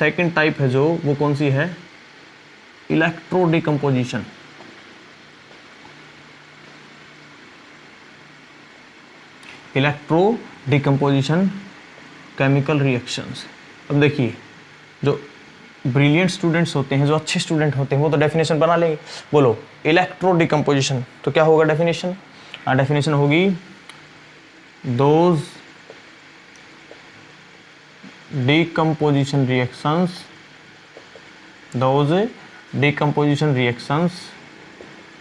Second type है जो, वो कौन सी है? Electro decomposition. Electro decomposition chemical reactions. अब देखिए, जो ब्रिलियंट स्टूडेंट्स होते हैं, जो अच्छे स्टूडेंट होते हैं, वो तो डेफिनेशन बना लेंगे। बोलो इलेक्ट्रो डिकम्पोजिशन, तो क्या होगा डेफिनेशन? डेफिनेशन होगी those decomposition reactions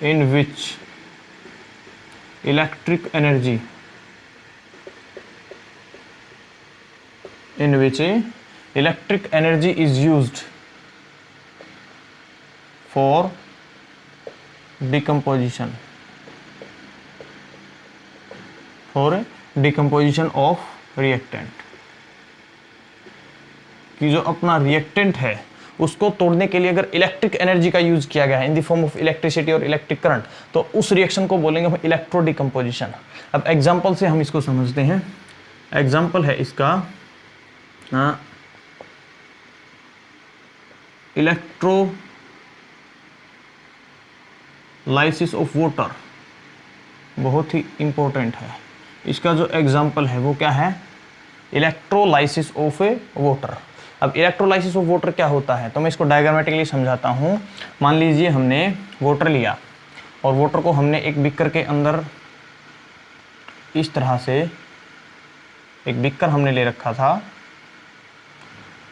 in which electric energy is used for decomposition of reactant, कि जो अपना रिएक्टेंट है उसको तोड़ने के लिए अगर इलेक्ट्रिक एनर्जी का यूज किया गया है in the form of electricity और इलेक्ट्रिक करंट, तो उस रिएक्शन को बोलेंगे हम इलेक्ट्रो डिकम्पोजिशन। अब एग्जांपल से हम इसको समझते हैं। एग्जांपल है इसका इलेक्ट्रोलाइसिस ऑफ वाटर, बहुत ही इंपॉर्टेंट है। इसका जो एग्जांपल है वो क्या है? Electrolysis of water. अब इलेक्ट्रोलाइसिस ऑफ वाटर क्या होता है, तो मैं इसको डायग्रामेटिकली समझाता हूँ। मान लीजिए हमने वाटर लिया और वाटर को हमने एक बिकर के अंदर इस तरह से, एक बिकर हमने ले रखा था,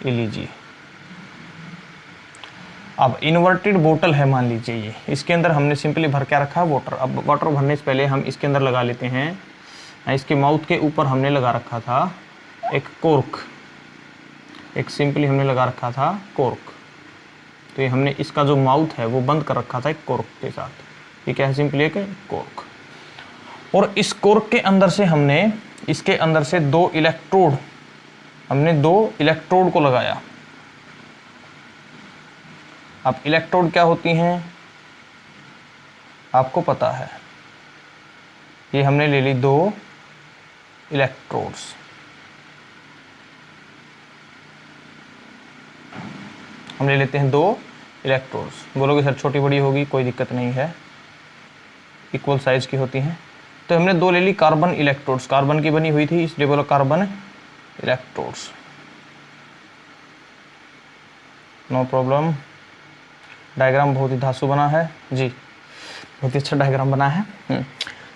ये लीजिए। अब इन्वर्टेड बोतल है मान लीजिए ये, इसके अंदर हमने सिंपली भर क्या रखा है? वाटर। अब वाटर भरने से पहले हम इसके अंदर लगा लेते हैं, इसके माउथ के ऊपर हमने लगा रखा था एक कोर्क, एक सिंपली हमने लगा रखा था कोर्क। तो ये हमने इसका जो माउथ है वो बंद कर रखा था एक कोर्क के साथ। ये क्या है? सिंपली एक कोर्क। और इस कोर्क के अंदर से हमने, इसके अंदर से दो इलेक्ट्रोड को लगाया। अब इलेक्ट्रोड क्या होती हैं आपको पता है, ये हमने ले ली दो इलेक्ट्रोड्स। हम ले लेते हैं दो इलेक्ट्रोड्स। बोलोगे सर छोटी बड़ी होगी, कोई दिक्कत नहीं है, इक्वल साइज की होती हैं। तो हमने दो ले ली कार्बन इलेक्ट्रोड्स, कार्बन की बनी हुई थी, इसलिए बोलो carbon electrodes. No problem. Diagram बहुत ही धांसू बना है जी, बहुत ही अच्छा डायग्राम बना है।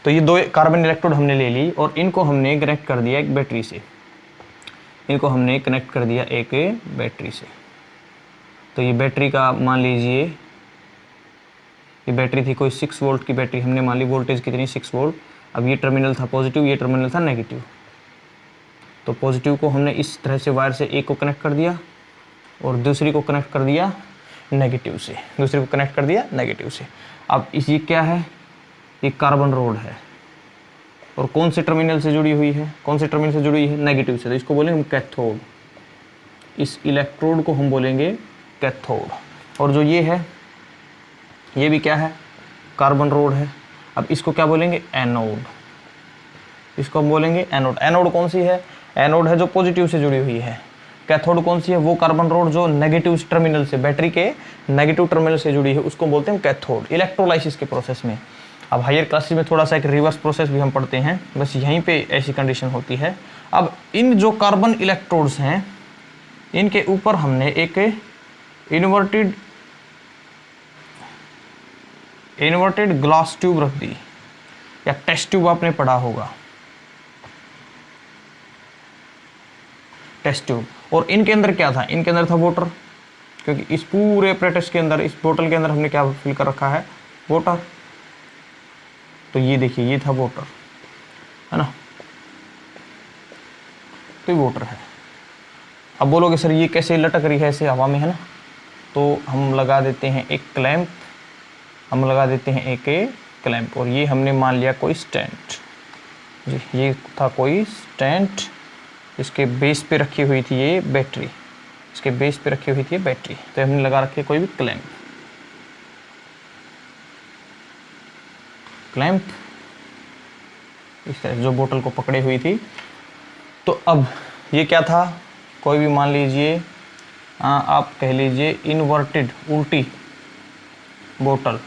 तो ये दो कार्बन इलेक्ट्रोड हमने ले ली और इनको हमने कनेक्ट कर दिया एक बैटरी से। तो ये बैटरी का मान लीजिए, ये बैटरी थी कोई 6 वोल्ट की बैटरी, हमने मान ली वोल्टेज कितनी? 6 वोल्ट। अब ये टर्मिनल था पॉजिटिव, ये टर्मिनल था नेगेटिव। तो पॉजिटिव को हमने इस तरह से वायर से एक को कनेक्ट कर दिया और दूसरी को कनेक्ट कर दिया नेगेटिव से, अब इसी क्या है? ये कार्बन रोड है और कौन से टर्मिनल से जुड़ी हुई है? नेगेटिव से। तो इसको बोलेंगे हम कैथोड। इस इलेक्ट्रोड को हम बोलेंगे कैथोड। और जो ये है, ये भी क्या है? कार्बन रोड है। अब इसको क्या बोलेंगे? एनोड। इसको हम बोलेंगे एनोड। एनोड कौन सी है? एनोड है जो पॉजिटिव से जुड़ी हुई है। कैथोड कौन सी है? वो कार्बन रोड जो नेगेटिव टर्मिनल से, बैटरी के नेगेटिव टर्मिनल से जुड़ी है, उसको बोलते हैं कैथोड। इलेक्ट्रोलाइसिस के प्रोसेस में, अब हायर क्लासेस में थोड़ा सा एक रिवर्स प्रोसेस भी हम पढ़ते हैं, बस यहीं पे ऐसी कंडीशन होती है। अब इन जो कार्बन इलेक्ट्रोड्स हैं, इनके ऊपर हमने एक इन्वर्टेड ग्लास ट्यूब रख दी, या टेस्ट ट्यूब आपने पढ़ा होगा, टेस्ट ट्यूब। और इनके अंदर क्या था? इनके अंदर था वाटर, क्योंकि इस पूरे एपरेटस के अंदर, इस बोतल के अंदर हमने क्या फिल कर रखा है? वाटर। तो ये देखिए, ये था वाटर, है ना, तो ये वाटर है। अब बोलोगे सर ये कैसे लटक रही है ऐसे हवा में, है ना? तो हम लगा देते हैं एक क्लैंप, और ये हमने मान लिया कोई स्टैंड जी, ये था कोई स्टैंड, इसके बेस पे रखी हुई थी ये बैटरी, तो हमने लगा रखी है कोई भी क्लैंप, इस तरह जो बोतल को पकड़े हुई थी। तो अब ये क्या था? कोई भी मान लीजिए आप कह लीजिए इन्वर्टेड, उल्टी बोतल।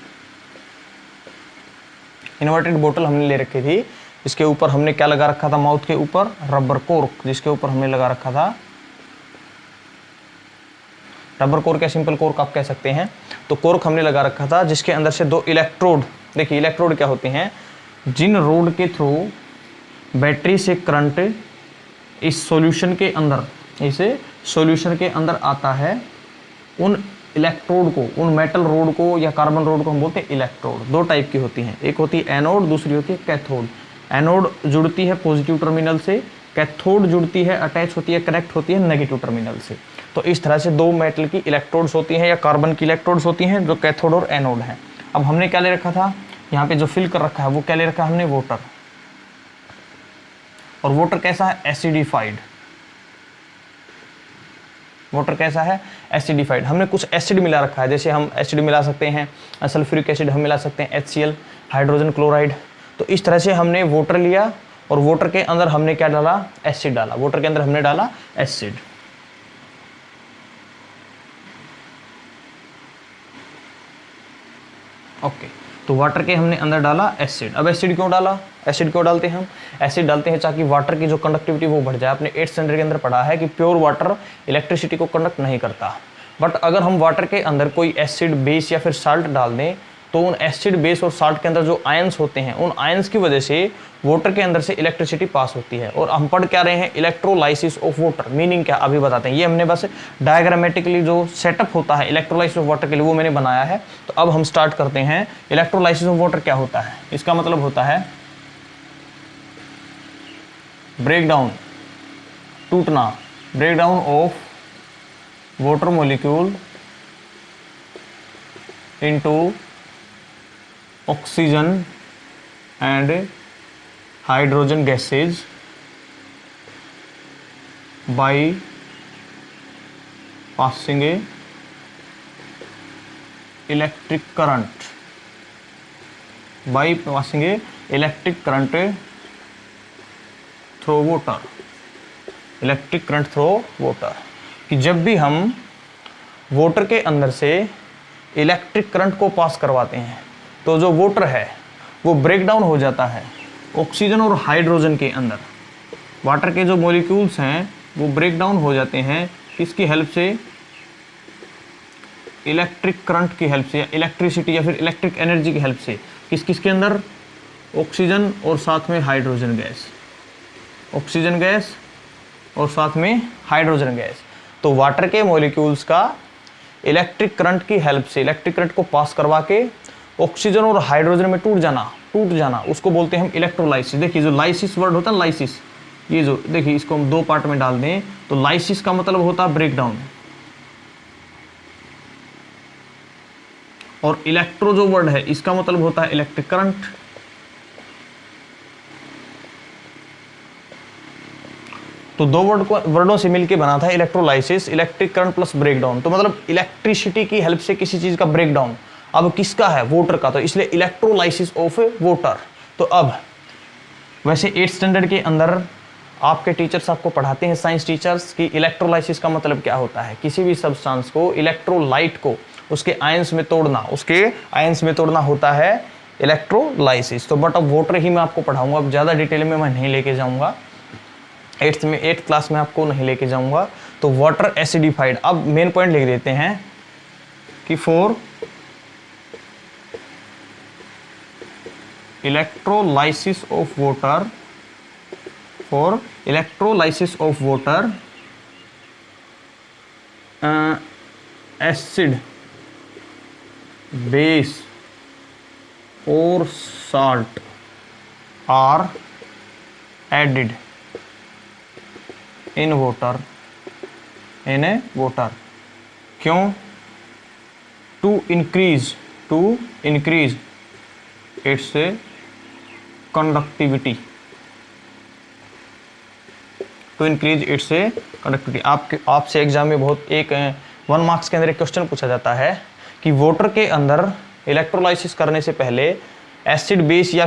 इन्वर्टेड बोतल हमने ले रखी थी, इसके ऊपर हमने क्या लगा रखा था, माउथ के ऊपर रबर कोर्क, जिसके ऊपर हमने लगा रखा था रबर कोर्क या सिंपल कोर्क आप कह सकते हैं। तो कोर्क हमने लगा रखा था जिसके अंदर से 2 इलेक्ट्रोड, देखिए इलेक्ट्रोड क्या होते हैं, जिन रोड के थ्रू बैटरी से करंट इस सॉल्यूशन के अंदर, इसे सॉल्यूशन के अंदर आता है, उन इलेक्ट्रोड को, उन मेटल रोड को या कार्बन रोड को हम बोलते हैं इलेक्ट्रोड। 2 टाइप की होती हैं, एक होती है एनोड, दूसरी होती है कैथोड। एनोड जुड़ती है पॉजिटिव टर्मिनल से, कैथोड जुड़ती है, अटैच होती है, कनेक्ट होती है नेगेटिव टर्मिनल से। तो इस तरह से 2 मेटल की इलेक्ट्रोड्स होती हैं या कार्बन की इलेक्ट्रोड्स होती हैं, जो कैथोड और एनोड हैं। अब हमने क्या ले रखा था, यहाँ पे जो फिल कर रखा है वो क्या ले रखा है हमने, वाटर। और वाटर कैसा है, एसिडिफाइड। वाटर कैसा है, एसिडिफाइड। हमने कुछ एसिड मिला रखा है, जैसे हम एसिड मिला सकते हैं, सल्फ्यूरिक एसिड हम मिला सकते हैं, HCl, हाइड्रोजन क्लोराइड। तो इस तरह से हमने वाटर लिया और वाटर के अंदर हमने क्या डाला, एसिड डाला। वाटर के अंदर हमने डाला एसिड। ओके, तो वाटर के हमने अंदर डाला एसिड। अब एसिड क्यों डाला, एसिड क्यों डालते हैं हम, एसिड डालते हैं ताकि वाटर की जो कंडक्टिविटी वो बढ़ जाए। आपने 8th स्टैंडर्ड के अंदर पढ़ा है कि प्योर वाटर इलेक्ट्रिसिटी को कंडक्ट नहीं करता, बट अगर हम वाटर के अंदर कोई एसिड, बेस या फिर साल्ट डाल दें तो उन एसिड, बेस और साल्ट के अंदर जो आयंस होते हैं, उन आयंस की वजह से वाटर के अंदर से इलेक्ट्रिसिटी पास होती है। और हम पढ़ क्या रहे हैं, इलेक्ट्रोलाइसिस ऑफ वाटर। मीनिंग क्या अभी बताते हैं, ये हमने बस डायग्रामेटिकली जो सेटअप होता है इलेक्ट्रोलाइसिस ऑफ वाटर के लिए वो मैंने बनाया है। तो अब हम स्टार्ट करते हैं, इलेक्ट्रोलाइसिस ऑफ वाटर क्या होता है। इसका मतलब होता है ब्रेकडाउन, टूटना, breakdown of water molecule into oxygen and hydrogen gases by passing A electric current, by passing A electric current through water, electric current through water. कि जब भी हम वाटर के अंदर से इलेक्ट्रिक करंट को पास करवाते हैं तो जो वाटर है वो ब्रेक डाउन हो जाता है ऑक्सीजन और हाइड्रोजन के अंदर। वाटर के जो मॉलिक्यूल्स हैं वो ब्रेक डाउन हो जाते हैं किसकी हेल्प से, इलेक्ट्रिक करंट की हेल्प से, या इलेक्ट्रिसिटी या फिर इलेक्ट्रिक एनर्जी की हेल्प से। किस किस के अंदर, ऑक्सीजन और साथ में हाइड्रोजन गैस, ऑक्सीजन गैस और साथ में हाइड्रोजन गैस। तो वाटर के मॉलिक्यूल्स का इलेक्ट्रिक करंट की हेल्प से, इलेक्ट्रिक करंट को पास करवा के ऑक्सीजन और हाइड्रोजन में टूट जाना, उसको बोलते हैं हम इलेक्ट्रोलाइसिस। देखिए जो लाइसिस वर्ड होता है, लाइसिस, ये जो देखिए इसको हम 2 पार्ट में डाल दें तो लाइसिस का मतलब होता है ब्रेकडाउन, और इलेक्ट्रो जो वर्ड है इसका मतलब होता है इलेक्ट्रिक करंट। तो 2 वर्डों से मिलके बना था electrolysis, electric current plus breakdown. तो मतलब इलेक्ट्रिसिटी की हेल्प से किसी चीज का ब्रेकडाउन। अब किसका है, वाटर का, तो इसलिए इलेक्ट्रोलाइसिस ऑफ वाटर। तो अब वैसे 8th स्टैंडर्ड के अंदर आपके टीचर्स आपको पढ़ाते हैं, साइंस टीचर्स, कि इलेक्ट्रोलाइसिस का मतलब क्या होता है, किसी भी सब्सटेंस को, इलेक्ट्रोलाइट को उसके आयंस में तोड़ना, उसके आयंस में तोड़ना होता है इलेक्ट्रोलाइसिस। तो बट अब वाटर ही मैं आपको पढ़ाऊंगा, अब ज़्यादा डिटेल में मैं नहीं लेके जाऊंगा, 8th क्लास में आपको नहीं लेके जाऊंगा। तो वाटर एसिडिफाइड। अब मेन पॉइंट लिख देते हैं कि for electrolysis of water, for electrolysis of water acid, base और salt are added in water, in a water. क्यों, to increase its conductivity, to increase its conductivity. आपसे एग्जाम में बहुत 1 मार्क्स के अंदर एक क्वेश्चन पूछा जाता है कि वाटर के अंदर इलेक्ट्रोलाइसिस करने से पहले एसिड बेस या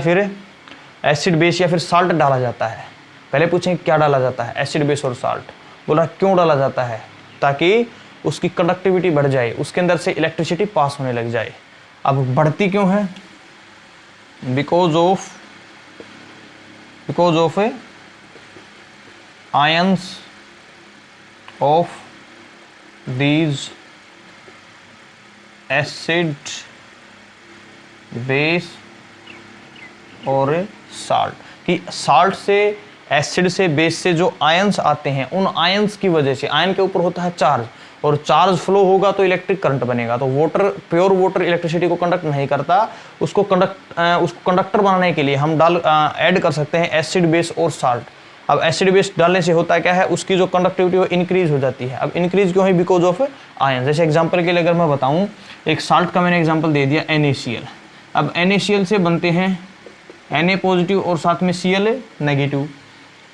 फिर साल्ट डाला जाता है। पहले पूछें क्या डाला जाता है, एसिड बेस और साल्ट। बोला क्यों डाला जाता है, ताकि उसकी कंडक्टिविटी बढ़ जाए, उसके अंदर से इलेक्ट्रिसिटी पास होने लग जाए। अब बढ़ती क्यों है? Because of ions of these acid, base और साल्ट, कि साल्ट से, एसिड से, बेस से जो आयंस आते हैं, उन आयंस की वजह से, आयन के ऊपर होता है चार्ज, और चार्ज फ्लो होगा तो इलेक्ट्रिक करंट बनेगा। तो वाटर, प्योर वाटर इलेक्ट्रिसिटी को कंडक्ट नहीं करता, उसको कंडक्टर बनाने के लिए हम ऐड कर सकते हैं एसिड, बेस और साल्ट। अब एसिड बेस डालने से होता क्या है, उसकी जो कंडक्टिविटी वो इंक्रीज हो जाती है। अब इंक्रीज क्यों है? Because of ion. जैसे एग्जांपल के लिए अगर मैं बताऊं, एक साल्ट का मैंने एग्जांपल दे दिया NaCl। अब NaCl से बनते हैं Na पॉजिटिव और साथ में Cl नेगेटिव।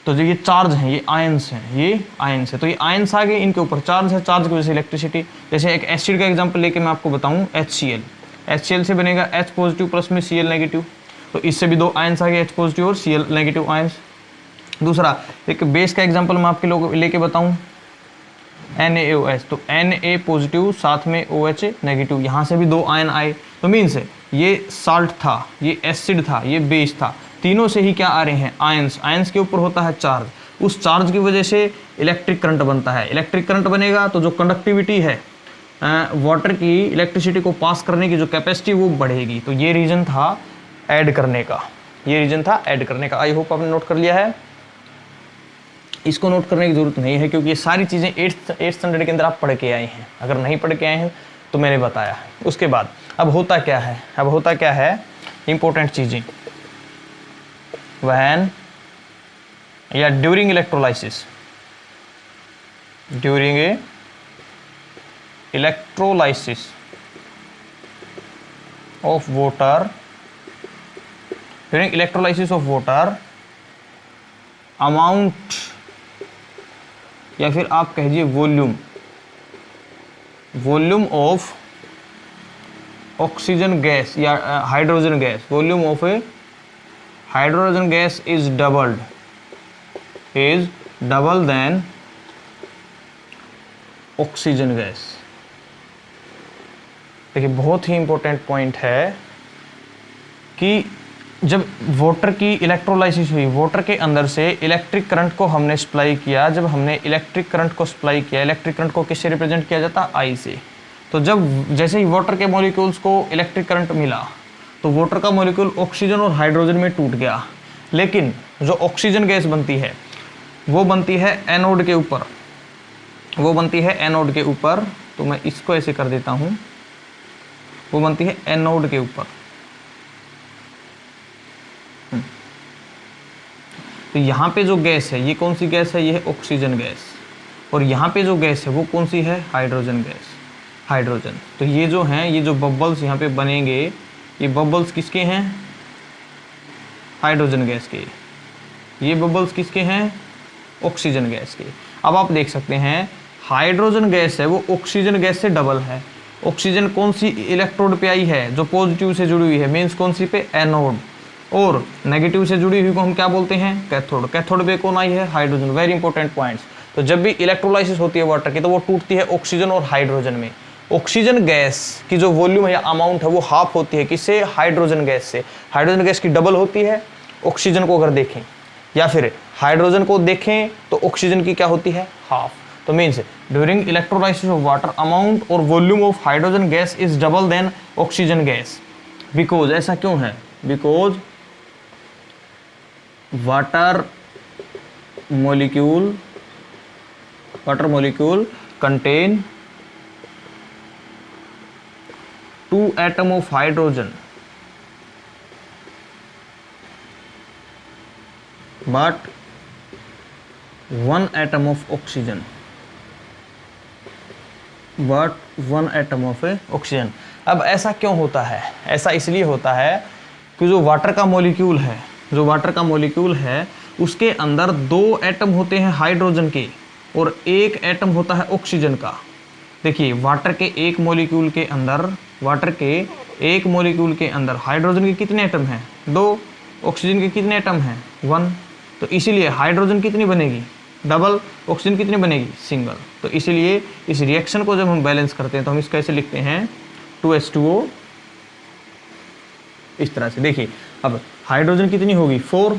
तो जो ये चार्ज हैं, ये आयंस हैं, ये आयंस है। तो ये आयंस आ गए, इनके ऊपर चार्ज है, चार्ज की वजह से इलेक्ट्रिसिटी। जैसे एक एसिड का एग्जांपल लेके मैं आपको बताऊं, HCl से बनेगा H पॉजिटिव प्लस में Cl नेगेटिव। तो इससे भी दो आयंस आ गए, H पॉजिटिव और Cl नेगेटिव आयंस। दूसरा एक बेस का एग्जांपल मैं आपके लोग लेके बताऊं, NaOH। तो Na पॉजिटिव साथ में OH नेगेटिव, यहाँ से भी दो आयन आए। तो मीन्स ये साल्ट था, ये एसिड था, ये बेस था, तीनों से ही क्या आ रहे हैं? आयंस। आयंस के ऊपर होता है चार्ज, उस चार्ज की वजह से इलेक्ट्रिक करंट बनता है। इलेक्ट्रिक करंट बनेगा तो जो कंडक्टिविटी है वाटर की, इलेक्ट्रिसिटी को पास करने की जो कैपेसिटी वो बढ़ेगी। तो ये रीजन था ऐड करने का, ये रीजन था ऐड करने का। आई होप आपने नोट कर लिया है। इसको नोट करने की जरूरत नहीं है क्योंकि ये सारी चीज़ें 8th स्टैंडर्ड के अंदर आप पढ़ के आए हैं। अगर नहीं पढ़ के आए हैं तो मैंने बताया। उसके बाद अब होता क्या है? अब होता क्या है? इंपॉर्टेंट चीज़ें, व्हेन या during electrolysis, during electrolysis of water, during electrolysis of water, amount या फिर आप कहिए वॉल्यूम ऑफ ऑक्सीजन गैस या hydrogen gas, volume of a hydrogen gas is double than oxygen gas. देखिए बहुत ही इंपॉर्टेंट पॉइंट है कि जब वाटर की इलेक्ट्रोलाइसिस हुई, वाटर के अंदर से इलेक्ट्रिक करंट को हमने सप्लाई किया। जब हमने इलेक्ट्रिक करंट को सप्लाई किया, इलेक्ट्रिक करंट को किससे रिप्रेजेंट किया जाता? I से। तो जब जैसे ही वाटर के मॉलिक्यूल्स को इलेक्ट्रिक करंट मिला तो वाटर का मॉलिक्यूल ऑक्सीजन और हाइड्रोजन में टूट गया। लेकिन जो ऑक्सीजन गैस बनती है वो बनती है एनोड के ऊपर, वो बनती है एनोड के ऊपर। तो मैं इसको ऐसे कर देता हूँ, वो बनती है एनोड के ऊपर। तो यहाँ पे जो गैस है ये कौन सी गैस है? ये है ऑक्सीजन गैस। और यहाँ पे जो गैस है वो कौन सी है? Hydrogen gas, hydrogen. तो ये जो हैं, ये जो बबल्स यहाँ पे बनेंगे, ये बबल्स किसके हैं? हाइड्रोजन गैस के। ये बबल्स किसके हैं? ऑक्सीजन गैस के। अब आप देख सकते हैं हाइड्रोजन गैस है वो ऑक्सीजन गैस से डबल है। ऑक्सीजन कौन सी इलेक्ट्रोड पे आई है? जो पॉजिटिव से जुड़ी हुई है, मीन्स कौन सी पे? एनोड। और नेगेटिव से जुड़ी हुई को हम क्या बोलते हैं? कैथोड। कैथोड पे कौन आई है? हाइड्रोजन। Very important points. तो जब भी इलेक्ट्रोलाइसिस होती है वाटर की तो वो टूटती है ऑक्सीजन और हाइड्रोजन में। ऑक्सीजन गैस की जो वॉल्यूम है या अमाउंट है वो हाफ होती है किससे? हाइड्रोजन गैस से। हाइड्रोजन गैस की डबल होती है ऑक्सीजन को अगर देखें, या फिर हाइड्रोजन को देखें तो ऑक्सीजन की क्या होती है? हाफ। तो means during electrolysis of water amount और volume of hydrogen gas is double than oxygen gas. Because, ऐसा क्यों है? Because water molecule contain 2 atom of hydrogen but 1 atom of oxygen, अब ऐसा क्यों होता है? ऐसा इसलिए होता है कि जो वाटर का मॉलिक्यूल है उसके अंदर 2 एटम होते हैं हाइड्रोजन के और 1 एटम होता है ऑक्सीजन का। देखिए वाटर के एक मॉलिक्यूल के अंदर हाइड्रोजन के कितने एटम हैं? 2। ऑक्सीजन के कितने एटम हैं? 1। तो इसीलिए हाइड्रोजन कितनी बनेगी? डबल। ऑक्सीजन कितनी बनेगी? सिंगल। तो इसीलिए इस रिएक्शन को जब हम बैलेंस करते हैं तो हम इसको कैसे लिखते हैं 2H2O इस तरह से। देखिए अब हाइड्रोजन कितनी होगी 4,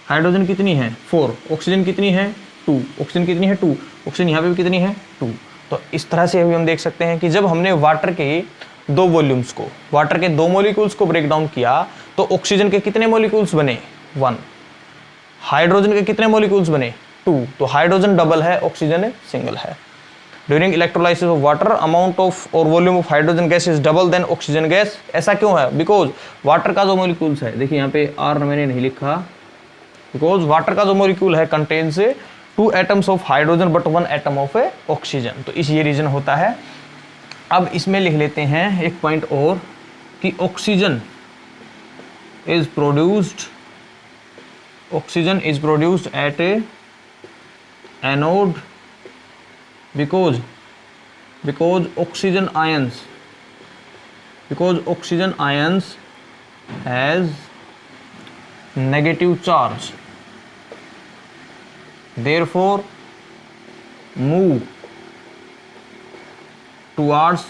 हाइड्रोजन कितनी है 4, ऑक्सीजन कितनी है 2, ऑक्सीजन कितनी है 2, ऑक्सीजन यहाँ पे भी कितनी है 2। तो इस तरह से अभी हम देख सकते हैं कि जब हमने वाटर के दो वॉल्यूम्स को, वाटर के दो मॉलिक्यूल्स को ब्रेक डाउन किया तो ऑक्सीजन के कितने मॉलिक्यूल्स बने 1, हाइड्रोजन के कितने मॉलिक्यूल्स बने 2। तो हाइड्रोजन डबल है, ऑक्सीजन सिंगल है। During electrolysis of water amount of और volume of hydrogen gas is double than oxygen gas. ऐसा क्यों है? बिकॉज वाटर का जो मॉलिक्यूल्स है, देखिए यहाँ पे R मैंने नहीं लिखा, बिकॉज वाटर का जो मॉलिक्यूल है contains 2 atoms of hydrogen but 1 atom of oxygen. तो इस ये रीजन होता है। अब इसमें लिख लेते हैं एक पॉइंट और कि oxygen is produced at A anode because oxygen ions has negative charge, therefore move towards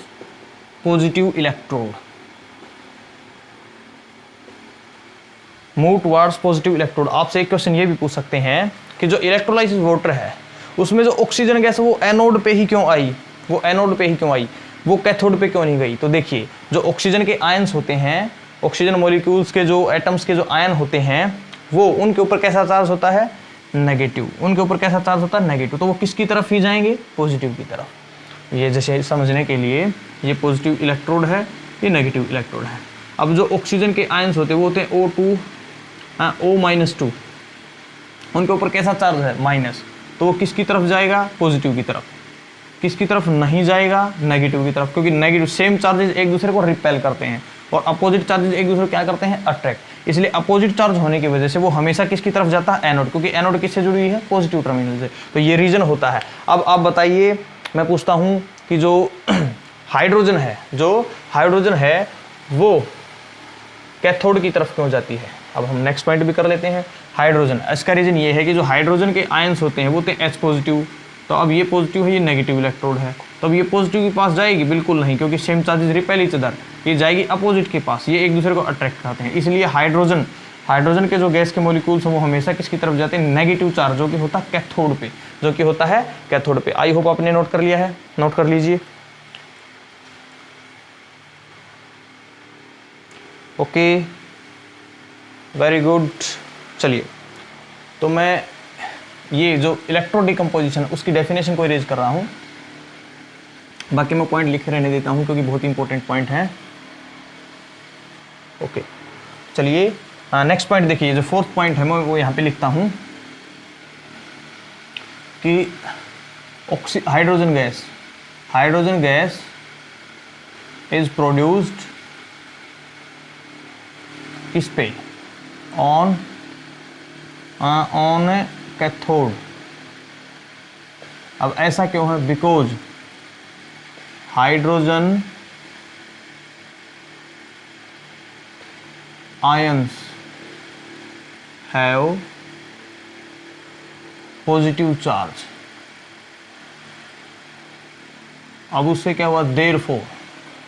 positive electrode, आपसे एक क्वेश्चन ये भी पूछ सकते हैं कि जो इलेक्ट्रोलाइसिस वाटर है उसमें जो ऑक्सीजन गैस वो एनोड पे ही क्यों आई, वो कैथोड पे क्यों नहीं गई? तो देखिए जो ऑक्सीजन के आयंस होते हैं, ऑक्सीजन मॉलिक्यूल्स के जो एटम्स के जो आयन होते हैं वो उनके ऊपर कैसा चार्ज होता है? नेगेटिव। उनके ऊपर कैसा चार्ज होता है? नेगेटिव। तो वो किसकी तरफ ही जाएंगे? पॉजिटिव की तरफ। ये जैसे समझने के लिए ये पॉजिटिव इलेक्ट्रोड है, ये नेगेटिव इलेक्ट्रोड है। अब जो ऑक्सीजन के आयंस होते हैं वो होते हैं O2 O-2, उनके ऊपर कैसा चार्ज है? माइनस। तो वो किसकी तरफ जाएगा? पॉजिटिव की तरफ। किसकी तरफ नहीं जाएगा? नेगेटिव की तरफ, क्योंकि नेगेटिव सेम चार्जेस एक दूसरे को रिपेल करते हैं और अपोजिट चार्जेस एक दूसरे को क्या करते हैं? अट्रैक्ट। इसलिए अपोजिट चार्ज होने की वजह से वो हमेशा किसकी तरफ जाता है? एनोड, क्योंकि एनोड किससे जुड़ी हुई है? पॉजिटिव टर्मिनल से। तो ये रीजन होता है। अब आप बताइए, मैं पूछता हूँ कि जो हाइड्रोजन है वो कैथोड की तरफ क्यों जाती है? अब हम नेक्स्ट पॉइंट भी कर लेते हैं। हाइड्रोजन, इसका रीजन ये है कि जो हाइड्रोजन के आयंस होते हैं वो होते हैं H पॉजिटिव। तो अब ये पॉजिटिव है, ये नेगेटिव इलेक्ट्रोड है, तो अब ये पॉजिटिव के पास जाएगी? बिल्कुल नहीं, क्योंकि same charges repel each other. ये जाएगी अपोजिट के पास, ये एक दूसरे को अट्रैक्ट करते हैं। इसलिए हाइड्रोजन के जो गैस के मॉलिक्यूल्स हैं वो हमेशा किसकी तरफ जाते हैं? नेगेटिव चार्ज, जो कि होता है कैथोड पे, आई होप आपने नोट कर लिया है, नोट कर लीजिए। Okay, very good. चलिए, तो मैं ये जो इलेक्ट्रो डिकम्पोजिशन उसकी डेफिनेशन को इरेज कर रहा हूँ, बाकी मैं पॉइंट लिखे रहने देता हूँ क्योंकि बहुत इंपॉर्टेंट पॉइंट है। ओके, चलिए नेक्स्ट पॉइंट देखिए, जो फोर्थ पॉइंट है मैं वो यहाँ पे लिखता हूँ कि हाइड्रोजन गैस इज प्रोड्यूस्ड किस पे? On cathode. अब ऐसा क्यों है? Because hydrogen ions have positive charge. अब उससे क्या हुआ? Therefore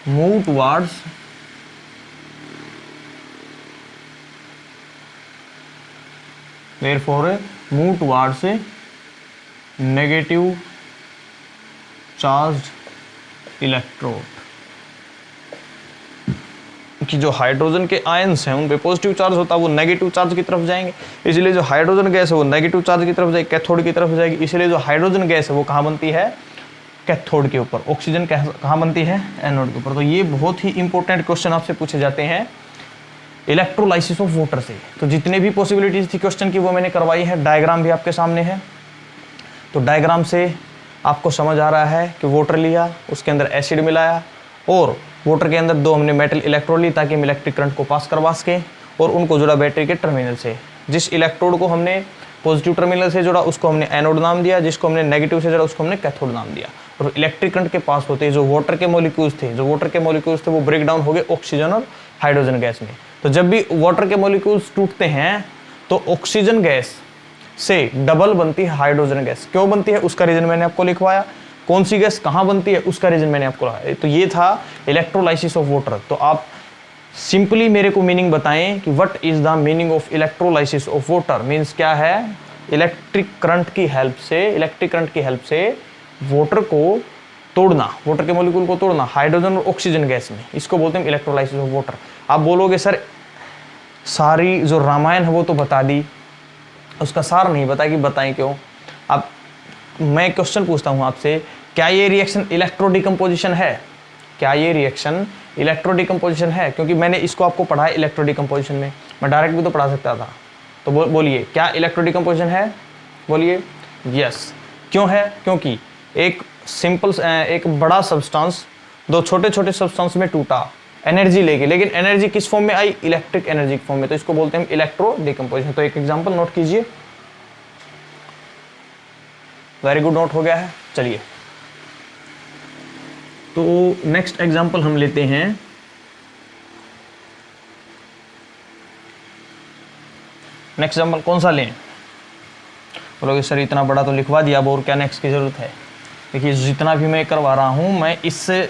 move towards negative charge electrode. कि जो हाइड्रोजन के आयंस हैं उन पे पॉजिटिव चार्ज होता है, वो नेगेटिव चार्ज की तरफ जाएंगे। इसलिए जो हाइड्रोजन गैस है वो नेगेटिव चार्ज की तरफ जाएगी, कैथोड की तरफ जाएगी। इसलिए जो हाइड्रोजन गैस है वो कहाँ बनती है? कैथोड के ऊपर। ऑक्सीजन कहाँ बनती है? एनोड के ऊपर। तो ये बहुत ही इंपॉर्टेंट क्वेश्चन आपसे पूछे जाते हैं इलेक्ट्रोलाइसिस ऑफ वाटर से। तो जितने भी पॉसिबिलिटीज थी क्वेश्चन की वो मैंने करवाई है। डायग्राम भी आपके सामने है, तो डायग्राम से आपको समझ आ रहा है कि वाटर लिया, उसके अंदर एसिड मिलाया और वाटर के अंदर दो हमने मेटल इलेक्ट्रोड ली ताकि हम इलेक्ट्रिक करंट को पास करवा सकें और उनको जोड़ा बैटरी के टर्मिनल से। जिस इलेक्ट्रोड को हमने पॉजिटिव टर्मिनल से जोड़ा उसको हमने एनोड नाम दिया, जिसको हमने नेगेटिव से जोड़ा उसको हमने कैथोड नाम दिया। और इलेक्ट्रिक करंट के पास होते जो वाटर के मॉलिक्यूल्स थे वो ब्रेक डाउन हो गए ऑक्सीजन और हाइड्रोजन गैस में। तो जब भी वाटर के मॉलिक्यूल्स टूटते हैं तो ऑक्सीजन गैस से डबल बनती है हाइड्रोजन गैस। क्यों बनती है उसका रीजन मैंने आपको लिखवाया। कौन सी गैस कहाँ बनती है उसका रीजन मैंने आपको रहा है। तो ये था इलेक्ट्रोलाइसिस ऑफ वाटर। तो आप सिंपली मेरे को मीनिंग बताएं कि what is the meaning of electrolysis of water. Means क्या है, इलेक्ट्रिक करंट की हेल्प से वाटर को तोड़ना, वाटर के मॉलिक्यूल को तोड़ना हाइड्रोजन और ऑक्सीजन गैस में, इसको बोलते हैं इलेक्ट्रोलाइसिस ऑफ वाटर। आप बोलोगे सर सारी जो रामायण है वो तो बता दी, उसका सार नहीं बताया, कि बताएं क्यों। अब मैं क्वेश्चन पूछता हूँ आपसे, क्या ये रिएक्शन इलेक्ट्रो डिकम्पोजिशन है? क्या ये रिएक्शन इलेक्ट्रो डिकम्पोजिशन है? क्योंकि मैंने इसको आपको पढ़ा है इलेक्ट्रो डिकम्पोजिशन में, मैं डायरेक्ट भी तो पढ़ा सकता था। तो बोलिए क्या इलेक्ट्रो डिकम्पोजिशन है? बोलिए यस। क्यों है? क्योंकि एक बड़ा सब्सटेंस दो छोटे छोटे सब्सटेंस में टूटा एनर्जी लेके, लेकिन एनर्जी किस फॉर्म में आई? इलेक्ट्रिक एनर्जी फॉर्म में। तो इसको बोलते हैं इलेक्ट्रो डिकम्पोजिशन। तो एक एग्जांपल नोट कीजिए। वेरी गुड, नोट हो गया है। चलिए तो नेक्स्ट एग्जांपल हम लेते हैं। नेक्स्ट एग्जांपल कौन सा लें? बोलोगे सर इतना बड़ा तो लिखवा दिया, अब और क्या नेक्स्ट की जरूरत है? देखिए जितना भी मैं करवा रहा हूं मैं इससे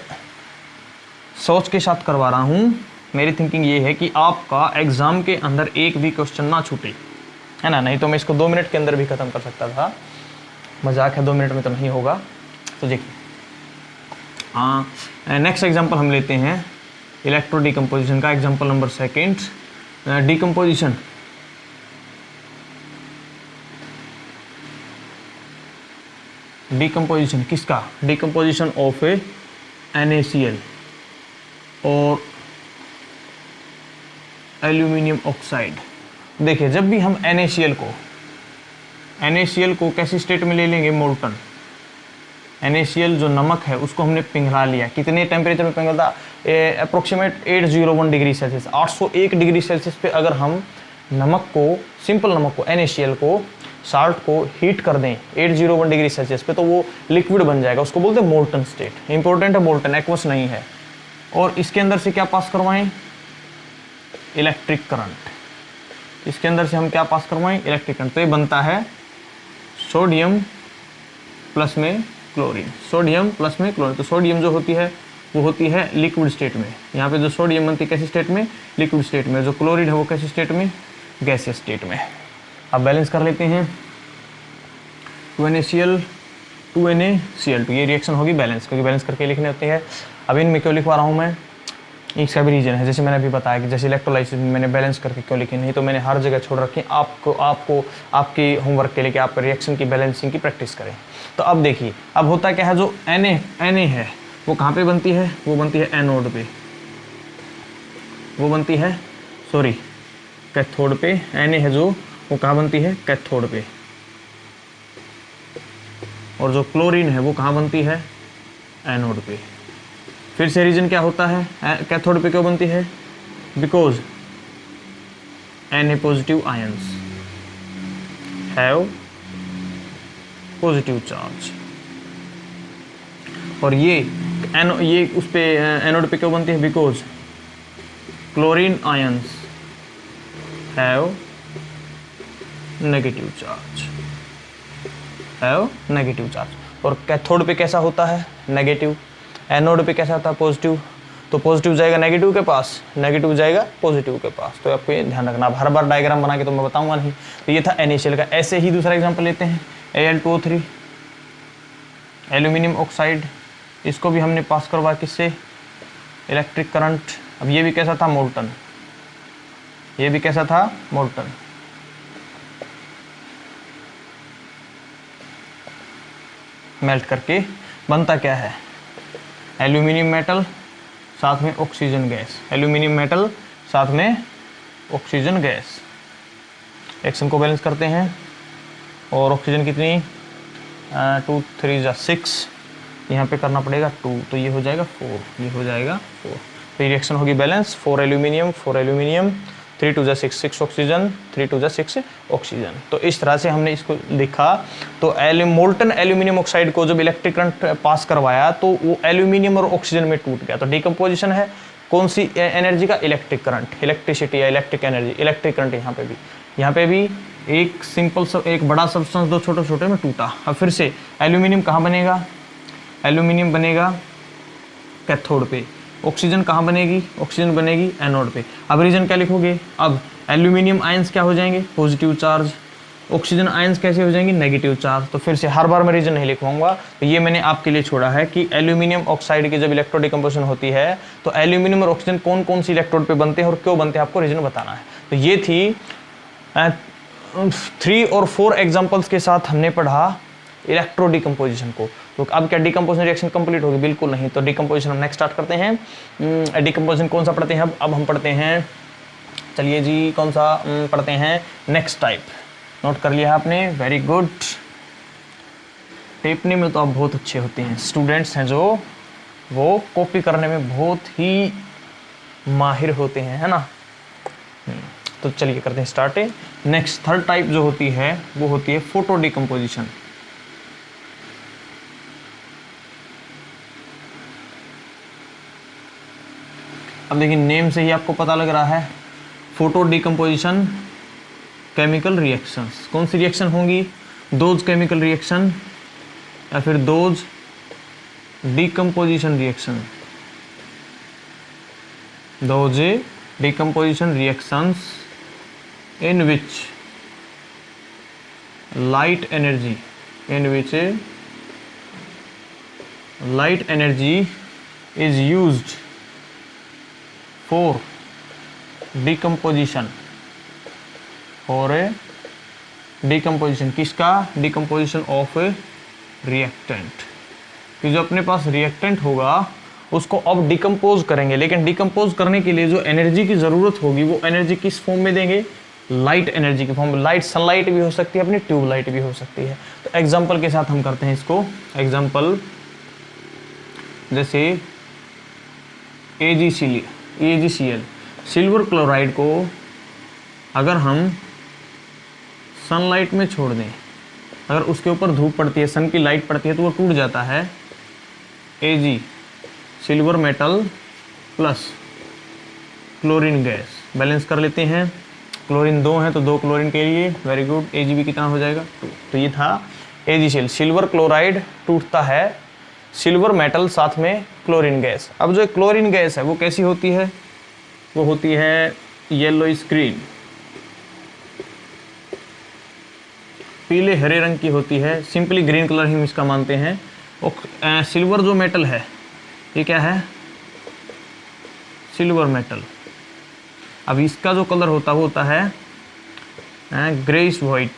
सोच के साथ करवा रहा हूं। मेरी थिंकिंग ये है कि आपका एग्जाम के अंदर एक भी क्वेश्चन ना छूटे, है ना। नहीं तो मैं इसको 2 मिनट के अंदर भी खत्म कर सकता था, मजाक है, 2 मिनट में तो नहीं होगा। तो देखिए नेक्स्ट एग्जांपल हम लेते हैं इलेक्ट्रो डिकम्पोजिशन का। Example number 2, decomposition. डिकम्पोजिशन किसका? डिकम्पोजिशन ऑफ ए NaCl और एल्यूमिनियम ऑक्साइड। देखिए जब भी हम NaCl को कैसी स्टेट में ले लेंगे? मोल्टन। NaCl जो नमक है उसको हमने पिघला लिया। कितने टेम्परेचर में पिघलता? Approximate 801 degree Celsius, 801 degree Celsius पे अगर हम नमक को, सिंपल नमक को, NaCl को, साल्ट को हीट कर दें 801 डिग्री सेल्सियस पे, तो वो लिक्विड बन जाएगा। उसको बोलते हैं मोल्टन स्टेट। इंपॉर्टेंट है मोल्टन, एक्वस नहीं है। और इसके अंदर से क्या पास करवाएं? Electric current. इसके अंदर से हम क्या पास करवाएं? Electric current. तो ये बनता है सोडियम प्लस में क्लोरीन, सोडियम प्लस में क्लोरीन। तो सोडियम जो होती है वो होती है लिक्विड स्टेट में। यहाँ पे जो सोडियम बनती है कैसी स्टेट में? लिक्विड स्टेट में। जो क्लोरीन है वो कैसी स्टेट में? गैसियस स्टेट में। अब बैलेंस कर लेते हैं। 2NaCl 2NaCl2, ये रिएक्शन होगी बैलेंस, क्योंकि बैलेंस करके लिखने होते हैं। अब इनमें क्यों लिखवा रहा हूँ मैं? इसका भी रीजन है, जैसे मैंने अभी बताया कि जैसे इलेक्ट्रोलाइसिस में मैंने बैलेंस करके क्यों लिखी, नहीं तो मैंने हर जगह छोड़ रखी आपको आपके होमवर्क के लिए कि आप रिएक्शन की बैलेंसिंग की प्रैक्टिस करें। तो अब देखिए अब होता क्या है, जो Na है वो कहाँ पे बनती है? वो बनती है एनोड पे, वो बनती है कैथोड पे। Na है जो वो कहाँ बनती है? कैथोड पे। और जो क्लोरीन है वो कहाँ बनती है? एनोड पे। फिर से रीजन क्या होता है? कैथोड पे क्यों बनती है? Because Na positive ions have positive charge. और ये उस पे एनोड पे क्यों बनती है? Because chlorine ions have negative charge. और कैथोड पे कैसा होता है? नेगेटिव। एनोड पे कैसा होता है? पॉजिटिव। तो पॉजिटिव जाएगा नेगेटिव के पास, नेगेटिव जाएगा पॉजिटिव के पास। तो आपको ये ध्यान रखना। अब हर बार डायग्राम बना के तो मैं बताऊंगा नहीं। तो ये था NaCl का। ऐसे ही दूसरा एग्जांपल लेते हैं, Al2O3 एल्यूमिनियम ऑक्साइड। इसको भी हमने पास करवा किससे? Electric current. अब ये भी कैसा था? मोल्टन। ये भी कैसा था? मोल्टन। मेल्ट करके बनता क्या है? एल्यूमिनियम मेटल साथ में ऑक्सीजन गैस। एल्यूमिनियम मेटल साथ में ऑक्सीजन गैस। रिएक्शन को बैलेंस करते हैं। और ऑक्सीजन कितनी? 2 3 जा 6, यहाँ पे करना पड़ेगा 2, तो ये हो जाएगा 4, ये हो जाएगा 4। तो ये रिएक्शन होगी बैलेंस। 4 एल्यूमिनियम 3 2 जा 6 ऑक्सीजन, 3 2 जा 6 ऑक्सीजन। तो इस तरह से हमने इसको लिखा। तो मोल्टन एल्यूमिनियम ऑक्साइड को जब इलेक्ट्रिक करंट पास करवाया तो वो एल्यूमिनियम और ऑक्सीजन में टूट गया। तो डिकम्पोजिशन है कौन सी एनर्जी का? इलेक्ट्रिक करंट, इलेक्ट्रिसिटी या इलेक्ट्रिक एनर्जी, इलेक्ट्रिक करंट। यहाँ पे भी एक बड़ा सब्सटेंस दो छोटे छोटे में टूटा। अब फिर से एल्यूमिनियम कहाँ बनेगा? एल्यूमिनियम बनेगा कैथोड पे, ऑक्सीजन कहाँ बनेगी, ऑक्सीजन बनेगी एनोड पे। अब रीजन क्या लिखोगे, अब एल्यूमिनियम आयंस क्या हो जाएंगे, पॉजिटिव चार्ज, ऑक्सीजन आयंस कैसे हो जाएंगे, नेगेटिव चार्ज। तो फिर से हर बार मैं रीजन नहीं लिखवाऊंगा, तो ये मैंने आपके लिए छोड़ा है कि एल्यूमिनियम ऑक्साइड की जब इलेक्ट्रो डिकम्पोजिशन होती है तो एल्यूमिनियम और ऑक्सीजन कौन कौन सी इलेक्ट्रोड पे बनते हैं और क्यों बनते हैं, आपको रीजन बताना है। तो ये थी 3 और 4 एग्जाम्पल्स के साथ हमने पढ़ा इलेक्ट्रो डिकम्पोजिशन को। तो अब क्या डिकम्पोजिशन रिएक्शन कंप्लीट होगी, बिल्कुल नहीं। तो डिकम्पोजिशन हम नेक्स्ट स्टार्ट करते हैं। डिकम्पोजिशन कौन सा पढ़ते हैं अब हम पढ़ते हैं, चलिए जी कौन सा पढ़ते हैं, नेक्स्ट टाइप। नोट कर लिया है आपने, वेरी गुड। टेपने में तो आप बहुत अच्छे होते हैं, स्टूडेंट्स हैं जो वो कॉपी करने में बहुत ही माहिर होते हैं, है ना। तो चलिए करते हैं स्टार्ट। नेक्स्ट थर्ड टाइप जो होती है वो होती है फोटो डिकम्पोजिशन। अब देखिए नेम से ही आपको पता लग रहा है, फोटो डिकम्पोजिशन केमिकल रिएक्शंस। कौन सी रिएक्शन होंगी, दोज केमिकल रिएक्शन या फिर those decomposition reaction, those decomposition reactions in which light energy is used for decomposition, किसका, डिकम्पोजिशन ऑफ रिएक्टेंट। कि जो अपने पास रिएक्टेंट होगा उसको अब डिकम्पोज करेंगे, लेकिन डिकम्पोज करने के लिए जो एनर्जी की ज़रूरत होगी वो एनर्जी किस फॉर्म में देंगे, लाइट एनर्जी की फॉर्म में। लाइट सनलाइट भी हो सकती है, अपनी ट्यूब लाइट भी हो सकती है। तो एग्जांपल के साथ हम करते हैं इसको। एग्जांपल जैसे AgCl, सिल्वर क्लोराइड को अगर हम सनलाइट में छोड़ दें, अगर उसके ऊपर धूप पड़ती है, सन की लाइट पड़ती है, तो वो टूट जाता है। Ag silver metal plus chlorine gas, balance कर लेते हैं। क्लोरीन 2 है तो 2 क्लोरीन के लिए, वेरी गुड। Ag कितना हो जाएगा, 2। तो ये था AgCl, सिल्वर क्लोराइड टूटता है, सिल्वर मेटल साथ में क्लोरीन गैस। अब जो क्लोरीन गैस है वो कैसी होती है, वो होती है येलोइश ग्रीन, पीले हरे रंग की होती है, सिंपली ग्रीन कलर ही इसका मानते हैं। और सिल्वर जो मेटल है ये क्या है, सिल्वर मेटल। अब इसका जो कलर होता है वो होता है greyish white,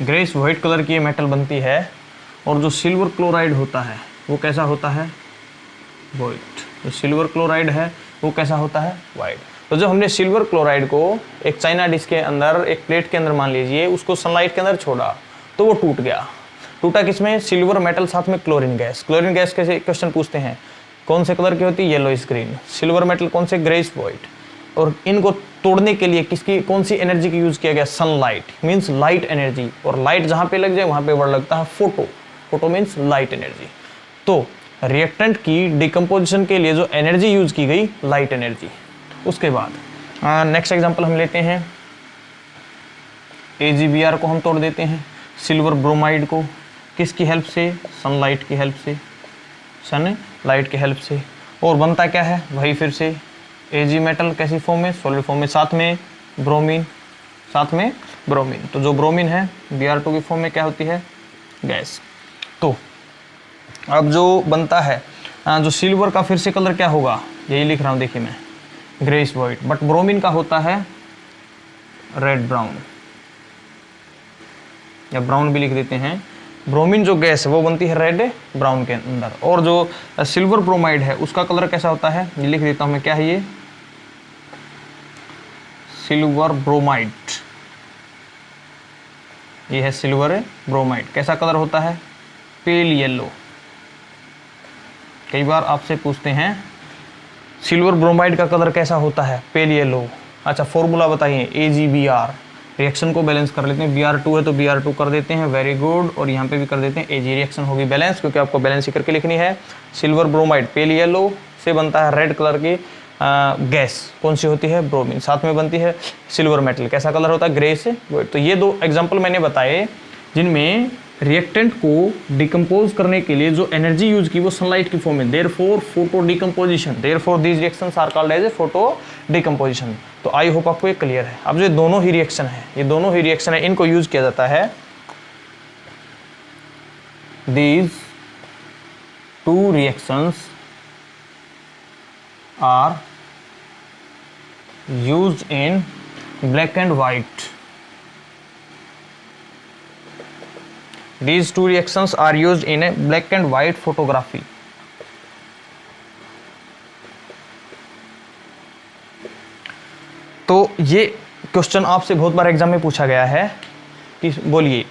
greyish white colour की ये मेटल बनती है। और जो सिल्वर क्लोराइड होता है वो कैसा होता है, वाइट। जो सिल्वर क्लोराइड है वो कैसा होता है, वाइट। तो जब हमने सिल्वर क्लोराइड को एक चाइना डिश के अंदर, एक प्लेट के अंदर मान लीजिए, उसको सनलाइट के अंदर छोड़ा तो वो टूट गया। टूटा किसमें, सिल्वर मेटल साथ में क्लोरीन गैस। क्लोरीन गैस कैसे क्वेश्चन पूछते हैं, कौन से कलर की होती है, येलोइश ग्रीन। सिल्वर मेटल कौन से, ग्रेइश वाइट। और इनको तोड़ने के लिए किसकी, कौन सी एनर्जी की यूज किया गया, सनलाइट, मींस लाइट एनर्जी। और लाइट जहां पे लग जाए वहां पे वर्ड लगता है photo, photo means light energy. तो रिएक्टेंट की डिकम्पोजिशन के लिए जो एनर्जी यूज की गई, लाइट एनर्जी। उसके बाद नेक्स्ट एग्जांपल हम लेते हैं, AgBr को हम तोड़ देते हैं, सिल्वर ब्रोमाइड को, किसकी हेल्प से, सनलाइट की हेल्प से, सनलाइट की हेल्प से। और बनता क्या है, वही फिर से Ag मेटल, कैसी फॉर्म में, सॉलिड फॉर्म में, साथ में ब्रोमीन, साथ में ब्रोमीन। तो जो ब्रोमीन है Br2 की फॉर्म में क्या होती है, गैस। तो अब जो बनता है जो सिल्वर का फिर से कलर क्या होगा, यही लिख रहा हूँ देखिए मैं, ग्रेइश वाइट। बट ब्रोमीन का होता है रेड ब्राउन, या ब्राउन भी लिख देते हैं। ब्रोमीन जो गैस है वो बनती है रेड ब्राउन के अंदर। और जो सिल्वर ब्रोमाइड है उसका कलर कैसा होता है, ये लिख देता हूँ मैं, क्या है ये, सिल्वर ब्रोमाइड। ये है सिल्वर ब्रोमाइड, कैसा कलर होता है, पेल येलो। कई बार आपसे पूछते हैं सिल्वर ब्रोमाइड का कलर कैसा होता है, पेल येलो। अच्छा फॉर्मूला बताइए, AgBr, रिएक्शन को बैलेंस कर लेते हैं। Br2 है तो Br2 कर देते हैं, वेरी गुड। और यहाँ पे भी कर देते हैं, Ag रिएक्शन होगी बैलेंस, क्योंकि आपको बैलेंस ही करके लिखनी है। सिल्वर ब्रोमाइड पेल येलो से बनता है रेड कलर की गैस, कौन सी होती है, ब्रोमीन। साथ में बनती है सिल्वर मेटल, कैसा कलर होता है, ग्रे से वाइट। तो ये 2 एग्जाम्पल मैंने बताए जिनमें रिएक्टेंट को डिकम्पोज करने के लिए जो एनर्जी यूज की वो सनलाइट की फॉर्म में, therefore photo decomposition, therefore these reactions are called as a photo decomposition. तो आई होप आपको ये क्लियर है। अब जो दोनों ही रिएक्शन है, ये दोनों ही रिएक्शन है, इनको यूज किया जाता है, these two reactions are used in black and white. These two reactions are used in a black and white photography. तो ये क्वेश्चन आपसे बहुत बार एग्जाम में पूछा गया है कि बोलिए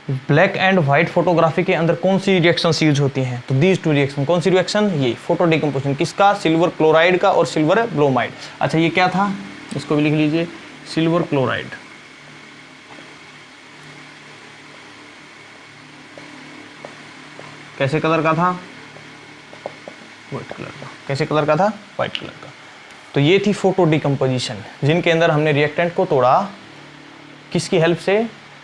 ब्लैक एंड व्हाइट फोटोग्राफी के अंदर कौन सी रिएक्शंस यूज होती हैं। तो दीज टू रिएक्शन, कौन सी रिएक्शन, ये फोटो डिकम्पोजिशन, किसका, सिल्वर क्लोराइड का और सिल्वर ब्रोमाइड। अच्छा ये क्या था, इसको भी लिख लीजिए, सिल्वर क्लोराइड। कैसे कलर का था, व्हाइट कलर का। कैसे कलर का था, व्हाइट कलर का। तो ये थी फोटो डिकम्पोजिशन, जिनके अंदर हमने रिएक्टेंट को तोड़ा, किसकी हेल्प से,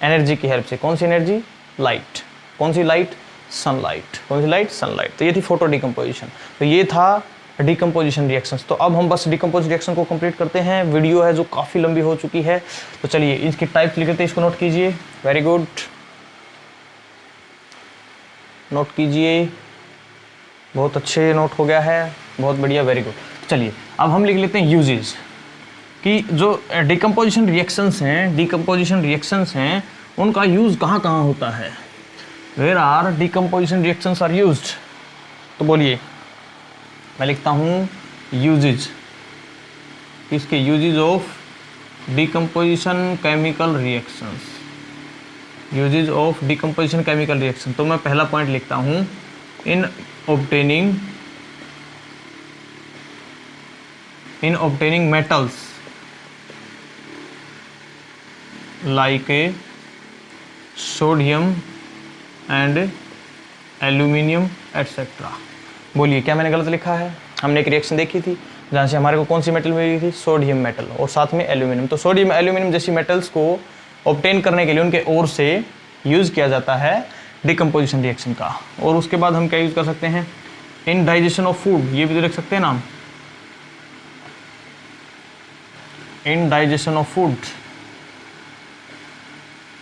एनर्जी की हेल्प से। कौन सी एनर्जी, लाइट। कौन सी लाइट, सनलाइट। कौन सी लाइट, सनलाइट। तो ये थी फोटो डिकम्पोजिशन। तो ये था डिकम्पोजिशन रिएक्शंस। तो अब हम बस डिकम्पोज रिएक्शन को कंप्लीट करते हैं। वीडियो है जो काफ़ी लंबी हो चुकी है, तो चलिए इसकी टाइप्स लिख लेते हैं, इसको नोट कीजिए। वेरी गुड, नोट कीजिए, बहुत अच्छे नोट हो गया है, बहुत बढ़िया, वेरी गुड। चलिए अब हम लिख लेते हैं यूजेस, कि जो डिकम्पोजिशन रिएक्शंस हैं उनका यूज़ कहाँ कहाँ होता है। Where are decomposition reactions are used. तो बोलिए, मैं लिखता हूँ यूजेज, इसके uses of decomposition chemical reactions, uses of decomposition chemical reaction. तो मैं पहला पॉइंट लिखता हूँ, in obtaining metals like a sodium and aluminium etcetera. बोलिए क्या मैंने गलत लिखा है। हमने एक रिएक्शन देखी थी जहाँ से हमारे को कौन सी मेटल मिली थी, सोडियम मेटल और साथ में एल्यूमिनियम। तो सोडियम एल्यूमिनियम जैसी मेटल्स को ऑब्टेन करने के लिए उनके ओर से यूज़ किया जाता है डिकम्पोजिशन रिएक्शन का। और उसके बाद हम क्या यूज़ कर सकते हैं, इन डाइजेशन ऑफ फूड, ये भी तो लिख सकते हैं नाम, in digestion of food.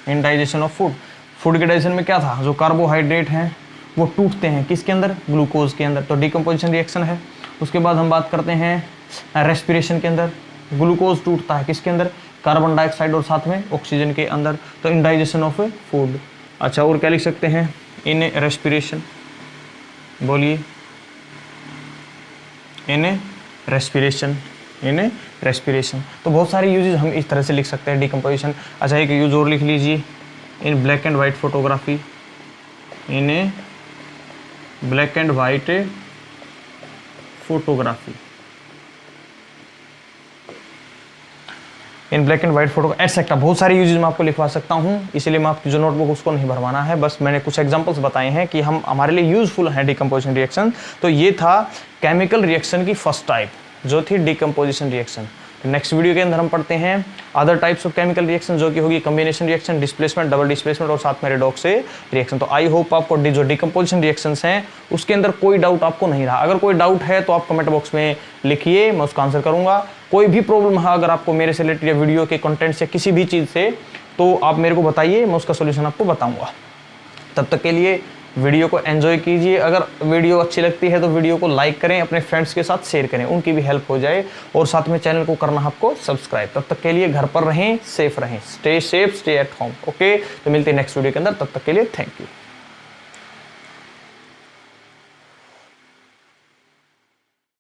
In digestion of food, food के डाइजेशन में क्या था, जो कार्बोहाइड्रेट हैं वो टूटते हैं किसके अंदर, ग्लूकोज के अंदर। तो डिकम्पोजिशन रिएक्शन है। उसके बाद हम बात करते हैं रेस्पिरेशन के अंदर, ग्लूकोज टूटता है किसके अंदर, कार्बन डाइऑक्साइड और साथ में ऑक्सीजन के अंदर। तो इन डाइजेशन ऑफ फूड। अच्छा और क्या लिख सकते हैं, इन रेस्पिरेशन। बोलिए, इन रेस्पिरेशन, इन रेस्पिरेशन। तो बहुत सारे यूजेज हम इस तरह से लिख सकते हैं डिकम्पोजिशन। अच्छा एक यूज और लिख लीजिए, in black and white photography, in black and white photography, in black and white photo etcetera. बहुत सारे यूजेज मैं आपको लिखवा सकता हूँ, इसलिए मैं आपकी जो नोटबुक उसको नहीं भरवाना है, बस मैंने कुछ एग्जांपल्स बताए हैं कि हम हमारे लिए यूजफुल हैं डिकम्पोजिशन रिएक्शन। तो ये था केमिकल रिएक्शन की फर्स्ट टाइप जो थी डिकम्पोजिशन रिएक्शन। नेक्स्ट वीडियो के अंदर हम पढ़ते हैं other types of chemical reaction, जो कि होगी combination reaction, displacement, double displacement और साथ में रेडॉक्स रिएक्शन। तो आई होप आपको जो डिकम्पोजिशन रिएक्शंस हैं उसके अंदर कोई डाउट आपको नहीं रहा। अगर कोई डाउट है तो आप कमेंट बॉक्स में लिखिए, मैं उसका आंसर करूंगा। कोई भी प्रॉब्लम है अगर आपको मेरे से रिलेटेड या वीडियो के कंटेंट से किसी भी चीज़ से, तो आप मेरे को बताइए, मैं उसका सोल्यूशन आपको बताऊँगा। तब तक के लिए वीडियो को एंजॉय कीजिए। अगर वीडियो अच्छी लगती है तो वीडियो को लाइक करें, अपने फ्रेंड्स के साथ शेयर करें, उनकी भी हेल्प हो जाए, और साथ में चैनल को करना आपको सब्सक्राइब। तब तक के लिए घर पर रहें, सेफ रहें, stay safe, stay at home. Okay, तो मिलते हैं नेक्स्ट वीडियो के अंदर, तब तक के लिए थैंक यू।